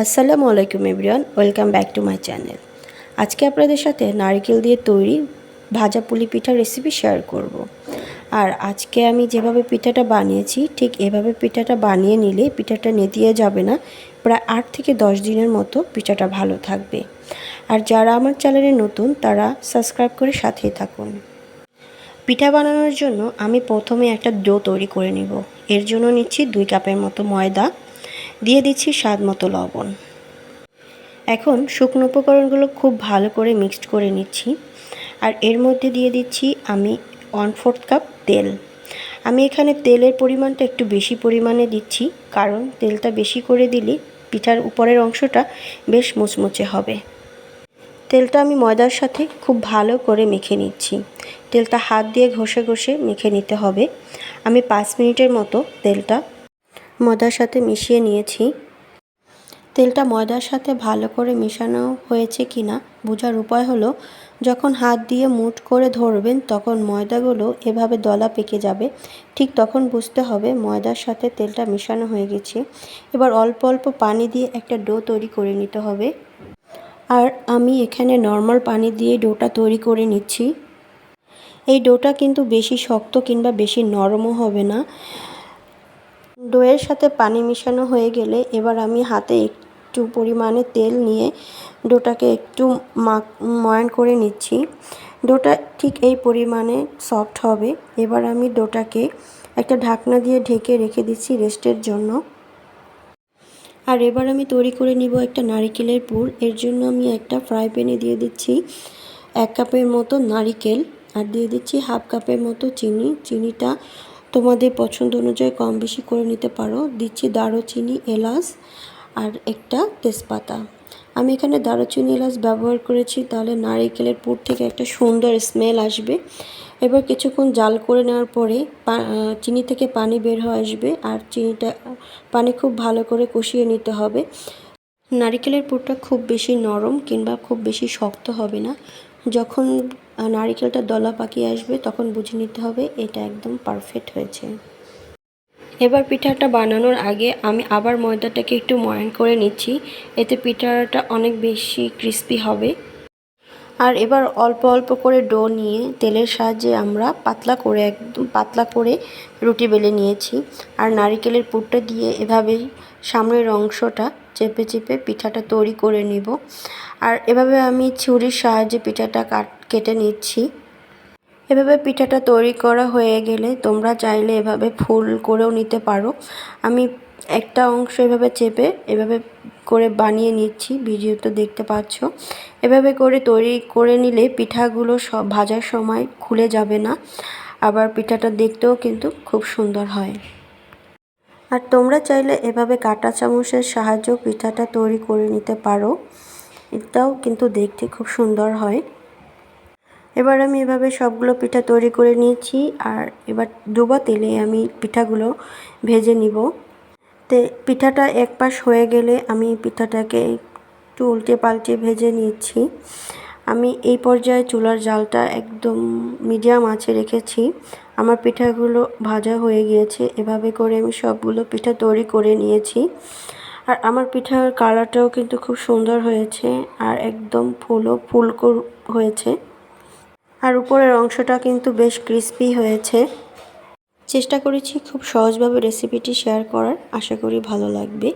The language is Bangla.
আসসালামু আলাইকুম everyone, welcome back to my channel. আজকে আপনাদের সাথে নারকেল দিয়ে তৈরি ভাজা পুলি পিঠার রেসিপি শেয়ার করব। আর আজকে আমি যেভাবে পিঠাটা বানিয়েছি ঠিক এভাবে পিঠাটা বানিয়ে নিলে পিঠাটা নেতিয়ে যাবে না। প্রায় 8 থেকে 10 দিনের মতো পিঠাটা ভালো থাকবে। আর যারা আমার চ্যানেলে নতুন তারা সাবস্ক্রাইব করে সাথেই থাকুন। পিঠা বানানোর জন্য আমি প্রথমে একটা ডো তৈরি করে নিব। এর জন্য নিচ্ছি 2 কাপের মতো ময়দা, দিয়ে দিচ্ছি স্বাদ মতো লবণ। এখন শুকনো উপকরণগুলো খুব ভালো করে মিক্সড করে নিচ্ছি। আর এর মধ্যে দিয়ে দিচ্ছি আমি 1/4 কাপ তেল। আমি এখানে তেলের পরিমাণটা একটু বেশি পরিমাণে দিচ্ছি, কারণ তেলটা বেশি করে দিলে পিঠার উপরের অংশটা বেশ মুচমুচে হবে। তেলটা আমি ময়দার সাথে খুব ভালো করে মেখে নিচ্ছি। তেলটা হাত দিয়ে ঘষে ঘষে মেখে নিতে হবে। আমি 5 মিনিটের মতো তেলটা ময়দার সাথে মিশিয়ে নিয়েছি। তেলটা ময়দার সাথে ভালো করে মেশানো হয়েছে কিনা বোঝার উপায় হলো, যখন হাত দিয়ে মুঠ করে ধরবেন তখন ময়দাগুলো এভাবে দলা পেকে যাবে। ঠিক তখন বুঝতে হবে ময়দার সাথে তেলটা মেশানো হয়ে গেছে। এবার অল্প অল্প পানি দিয়ে একটা ডো তৈরি করে নিতে হবে। আর আমি এখানে নর্মাল পানি দিয়ে ডোটা তৈরি করে নিচ্ছি। এই ডোটা কিন্তু বেশি শক্ত কিংবা বেশি নরমও হবে না। ডোয়ের সাথে পানি মেশানো হয়ে গেলে এবার আমি হাতে একটু পরিমাণে তেল নিয়ে ডোটাকে একটু ময়ান করে নিচ্ছি। ডোটা ঠিক এই পরিমাণে সফট হবে। এবার আমি ডোটাকে একটা ঢাকনা দিয়ে ঢেকে রেখে দিচ্ছি রেস্টের জন্য। আর এবার আমি তৈরি করে নিব একটা নারিকেলের পুর। এর জন্য আমি একটা ফ্রাই প্যানে দিয়ে দিচ্ছি 1 কাপের মতো নারিকেল, আর দিয়ে দিচ্ছি 1/2 কাপের মতো চিনি। চিনিটা তোমাদের পছন্দ অনুযায়ী কম বেশি করে নিতে পারো। দিচ্ছি দারুচিনি, এলাচ আর একটা তেজপাতা। আমি এখানে দারুচিনি এলাচ ব্যবহার করেছি, তাহলে নারিকেলের পুর থেকে একটা সুন্দর স্মেল আসবে। এবার কিছুক্ষণ জাল করে নেওয়ার পরে চিনি থেকে পানি বের হয়ে আসবে, আর পানি খুব ভালো করে কষিয়ে নিতে হবে। নারিকেলের পুরটা খুব বেশি নরম কিংবা খুব বেশি শক্ত হবে না। যখন নারিকেলটা দলা পাকিয়ে আসবে তখন বুঝে নিতে হবে এটা একদম পারফেক্ট হয়েছে। এবার পিঠাটা বানানোর আগে আমি আবার ময়দাটাকে একটু ময়ান করে নিচ্ছি, এতে পিঠাটা অনেক বেশি ক্রিস্পি হবে। আর এবার অল্প অল্প করে ডো নিয়ে তেলের সাহায্যে আমরা একদম পাতলা করে রুটি বেলে নিয়েছি। আর নারিকেলের পুরটা দিয়ে এভাবেই সামনের অংশটা চেপে চেপে পিঠাটা তৈরি করে নিব। আর এভাবে আমি ছুরির সাহায্যে পিঠাটা কেটে নিচ্ছি। এভাবে পিঠাটা তৈরি করা হয়ে গেলে তোমরা চাইলে এভাবে ফুল করেও নিতে পারো। আমি একটা অংশ এভাবে চেপে এভাবে করে বানিয়ে নিচ্ছি, ভিডিওতে দেখতে পাচ্ছ। এভাবে করে তৈরি করে নিলে পিঠাগুলো সব ভাজার সময় খুলে যাবে না, আবার পিঠাটা দেখতেও কিন্তু খুব সুন্দর হয়। আর তোমরা চাইলে এভাবে কাঁটা চামচের সাহায্যেও পিঠাটা তৈরি করে নিতে পারো, এটাও কিন্তু দেখতে খুব সুন্দর হয়। এবার আমি এভাবে সবগুলো পিঠা তৈরি করে নিয়েছি। আর এবার ডুবা তেলে আমি পিঠাগুলো ভেজে নিব। পিঠাটা এক পাশ হয়ে গেলে আমি পিঠাটাকে একটু উল্টে পাল্টে ভেজে নিচ্ছি। আমি এই পর্যায়ে চুলার জালটা একদম মিডিয়াম আঁচে রেখেছি। আমার পিঠাগুলো ভাজা হয়ে গিয়েছে। এভাবে করে আমি সবগুলো পিঠা তৈরি করে নিয়েছি। আর আমার পিঠার কালারটাও কিন্তু খুব সুন্দর হয়েছে, আর একদম ফুলকো হয়েছে। আর উপরের অংশটা কিন্তু বেশ ক্রিস্পি হয়েছে। চেষ্টা করেছি খুব সহজভাবে রেসিপিটি শেয়ার করার, আশা করি ভালো লাগবে।